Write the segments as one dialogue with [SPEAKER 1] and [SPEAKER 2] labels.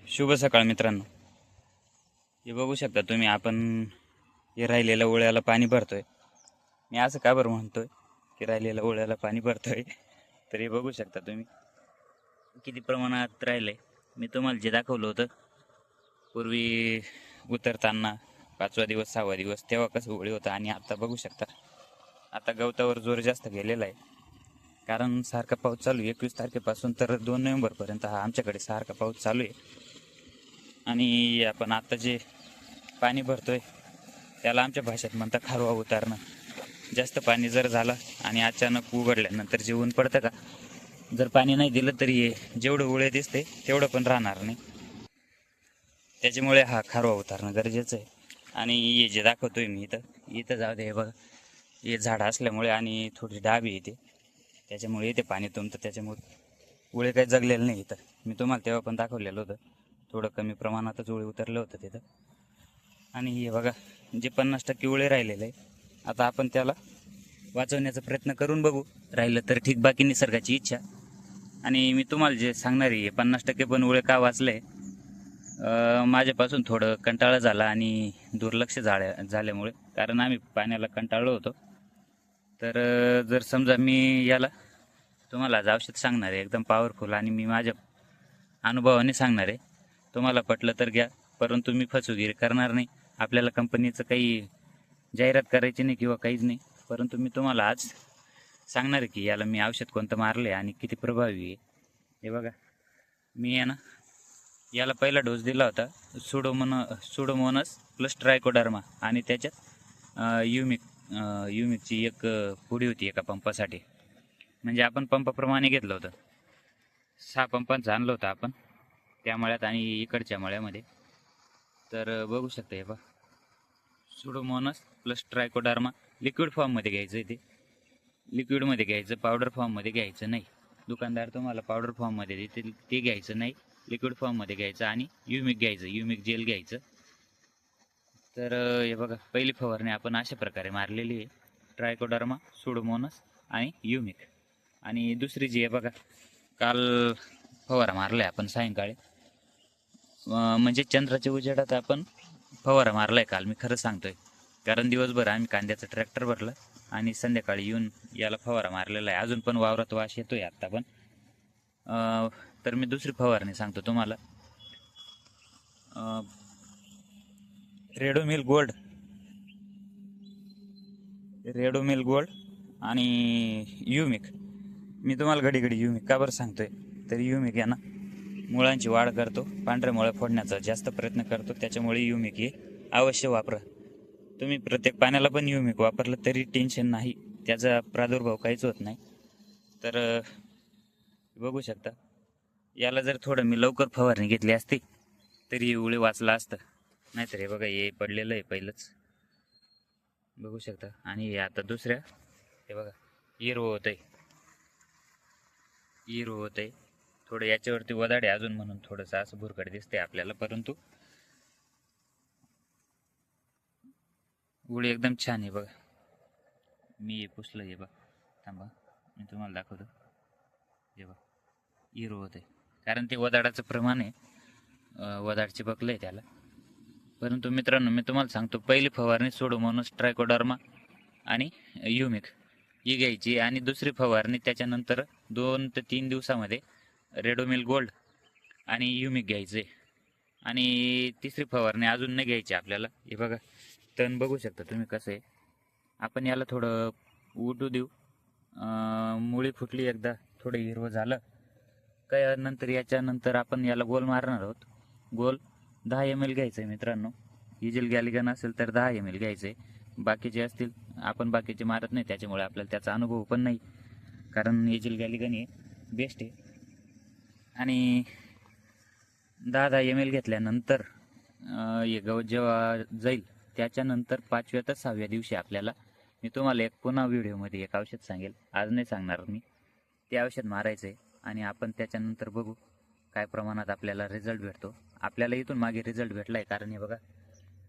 [SPEAKER 1] शुभ सकाळ मित्रांनो. हे बघू शकता तुम्ही, आपण हे राहिलेल्या ओळ्याला पाणी भरतोय. मी असं का बरं म्हणतोय की राहिलेल्या ओळ्याला पाणी भरतोय, तर हे बघू शकता तुम्ही किती प्रमाणात राहिलंय. मी तुम्हाला जे दाखवलं होतं पूर्वी उतरताना 5वा दिवस 6वा दिवस, तेव्हा कसं ओळी होतं, आणि आता बघू शकता आता गवतावर जोर जास्त गेलेला आहे. कारण सारखा पाऊस चालू आहे 21 तारखेपासून तर 2 नोव्हेंबरपर्यंत हा आमच्याकडे सारखा पाऊस चालू आहे. आणि आपण आता जे पाणी भरतोय त्याला आमच्या भाषेत म्हणतात खारवा उतारणं. जास्त पाणी जर झालं आणि अचानक उघडल्यानंतर जे ऊन पडतं का, जर पाणी नाही दिलं तरी जेवढं ओळे दिसते तेवढं पण राहणार नाही. त्याच्यामुळे हा खारवा उतारणं गरजेचं आहे. आणि हे जे दाखवतोय मी इथं इथं जाऊ दे, हे बघा, हे झाड असल्यामुळे आणि थोडी डाबी येते त्याच्यामुळे इथे पाणी तुंबतं, त्याच्यामुळे ओळे काही जगलेलं नाही इथं. मी तुम्हाला तेव्हा पण दाखवलेलं होतं, थोडं कमी प्रमाणातच ओळे उतरलं होतं तिथं. आणि हे बघा, जे 50% ओळे राहिलेलं आहे, आता आपण त्याला वाचवण्याचा प्रयत्न करून बघू. राहिलं तर ठीक, बाकी निसर्गाची इच्छा. आणि मी तुम्हाला जे सांगणार आहे 50% पण ओळे का वाचले, माझ्यापासून थोडं कंटाळा झाला आणि दुर्लक्ष झाल्यामुळे, कारण आम्ही पाण्याला कंटाळलो होतो. तर जर समजा मी याला तुम्हाला आज औषध सांगणार आहे एकदम पॉवरफुल, आणि मी माझ्या अनुभवाने सांगणार आहे. तुम्हाला पटलं तर घ्या, परंतु मी फसवेगिरी करणार नाही. आपल्याला कंपनीचं काही जाहिरात करायची नाही किंवा काहीच नाही. परंतु मी तुम्हाला आज सांगणार आहे की याला मी औषध कोणतं मारलं आहे आणि किती प्रभावी आहे. हे बघा, मी आहे ना याला पहिला डोस दिला होता सुडोमोनस प्लस ट्रायकोडर्मा, आणि त्याच्यात युमिकची एक पुडी होती एका पंपासाठी. म्हणजे आपण पंपाप्रमाणे घेतलं होतं. 6 पंपांचं आणलं होतं आपण त्या मळ्यात आणि इकडच्या मळ्यामध्ये. तर बघू शकता, हे बघा, सुडोमोनस प्लस ट्रायकोडर्मा लिक्विड फॉर्ममध्ये घ्यायचं आहे. ते लिक्विडमध्ये घ्यायचं, पावडर फॉर्ममध्ये घ्यायचं नाही. दुकानदार तुम्हाला पावडर फॉर्ममध्ये देतील ते घ्यायचं नाही, लिक्विड फॉर्ममध्ये घ्यायचं. आणि युमिक घ्यायचं, युमिक जेल घ्यायचं. तर हे बघा, पहिली फवारणी आपण अशा प्रकारे मारलेली आहे, ट्रायकोडर्मा, सुडोमोनस आणि युमिक. आणि दुसरी जी आहे बघा, काल फवारा मारला आहे आपण सायंकाळी, म्हणजे चंद्राच्या उजेडात आपण फवारा मारला आहे काल, मी खरं सांगतोय. कारण दिवसभर आम्ही कांद्याचं ट्रॅक्टर भरलं आणि संध्याकाळी येऊन याला फवारा मारलेला आहे. अजून पण वावरात वास येतोय आत्ता पण. तर मी दुसरी फवारणी सांगतो तुम्हाला, रेडोमिल गोल्ड, रेडोमिल गोल्ड आणि युमिक. मी तुम्हाला घडी घडी युमिक का बरं सांगतोय, तर युमिक आहे ना मुळांची वाढ करतो, पांढऱ्या मुळ्या फोडण्याचा जास्त प्रयत्न करतो, त्याच्यामुळे युमिक हे अवश्य वापरा. तुम्ही प्रत्येक पाण्याला पण युमिक वापरलं तरी टेन्शन नाही, त्याचा प्रादुर्भाव काहीच होत नाही. तर बघू शकता, याला जर थोडं मी लवकर फवारणी घेतली असती तरी उळे वाचला असतं. नाहीतर हे बघा, हे पडलेलं आहे पहिलंच, बघू शकता. आणि हे आता दुसऱ्या, हे बघा, हिरवं होत आहे, हिरवं होत आहे. थोडं याच्यावरती वदाडे अजून, म्हणून थोडंसं असं भुरकट दिसते आपल्याला, परंतु उडी एकदम छान आहे. बघा, मी पुसलं, हे बघा, थांबा मी तुम्हाला दाखवतो. हे बघा, हिरवं होत आहे, कारण ते वदाडाचं प्रमाण आहे, वदाडची बकलं आहे त्याला. परंतु मित्रांनो, मी तुम्हाला सांगतो, पहिली फवारणी सुडोमोनस, ट्रायकोडर्मा आणि युमिक ही घ्यायची, आणि दुसरी फवारणी त्याच्यानंतर 2 ते 3 दिवसामध्ये रेडोमिल गोल्ड आणि युमिक घ्यायचे. आणि तिसरी फवारणी अजून नाही घ्यायची आपल्याला. हे बघा, तण बघू शकता तुम्ही कसं आहे. आपण याला थोडं उठू देऊ, मुळी फुटली एकदा, थोडं हिरवं झालं काय, नंतर याच्यानंतर आपण याला गोल मारणार आहोत. गोल 10 ml घ्यायचं आहे मित्रांनो. इजिल गॅलिगन असेल तर 10 ml घ्यायचं आहे. बाकीचे असतील, आपण बाकीचे मारत नाही त्याच्यामुळे आपल्याला त्याचा अनुभव पण नाही, कारण इजिल गॅलिगन हे बेस्ट आहे. आणि 10 ml घेतल्यानंतर हे गवत जेव्हा जाईल त्याच्यानंतर 5व्या तर 6व्या दिवशी आपल्याला, मी तुम्हाला एक पुन्हा व्हिडिओमध्ये एक औषध सांगेल, आज नाही सांगणार मी, ते औषध मारायचं आहे. आणि आपण त्याच्यानंतर बघू काय प्रमाणात आपल्याला रिझल्ट भेटतो. आपल्याला इथून मागे रिझल्ट भेटला आहे, कारण हे बघा,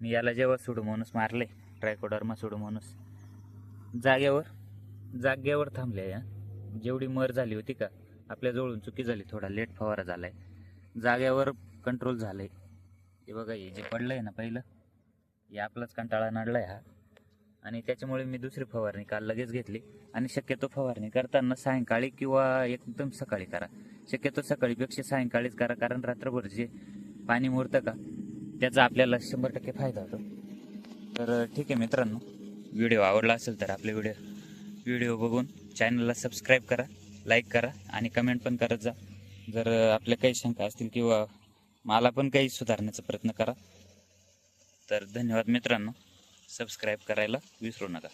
[SPEAKER 1] मी याला जेव्हा सुडोमोनस मारले, ट्रायकोडर्मा सुडोमोनस, जागेवर थांबले. जेवढी मर झाली होती का, आपल्या जवळून चुकी झाली, थोडा लेट फवारा झाला आहे, जागेवर कंट्रोल झालं आहे. हे बघा, हे जे पडलं आहे ना पहिलं, हे आपलाच कंटाळा नडला आहे हा. आणि त्याच्यामुळे मी दुसरी फवारणी काल लगेच घेतली. आणि शक्यतो फवारणी करताना सायंकाळी किंवा एकदम सकाळी करा. शक्यतो सकाळीपेक्षा सायंकाळीच करा, कारण रात्रभर जे पाणी मुरतं का त्याचा आपल्याला 100% फायदा होतो. तर ठीक आहे मित्रांनो, व्हिडिओ आवडला असेल तर आपले व्हिडिओ बघून चॅनलला सबस्क्राईब करा, लाईक करा आणि कमेंट पण करत जा. जर आपल्या काही शंका असतील किंवा मला पण काही सुधारण्याचा प्रयत्न करा. तर धन्यवाद मित्रांनो, सबस्क्राईब करायला विसरू नका.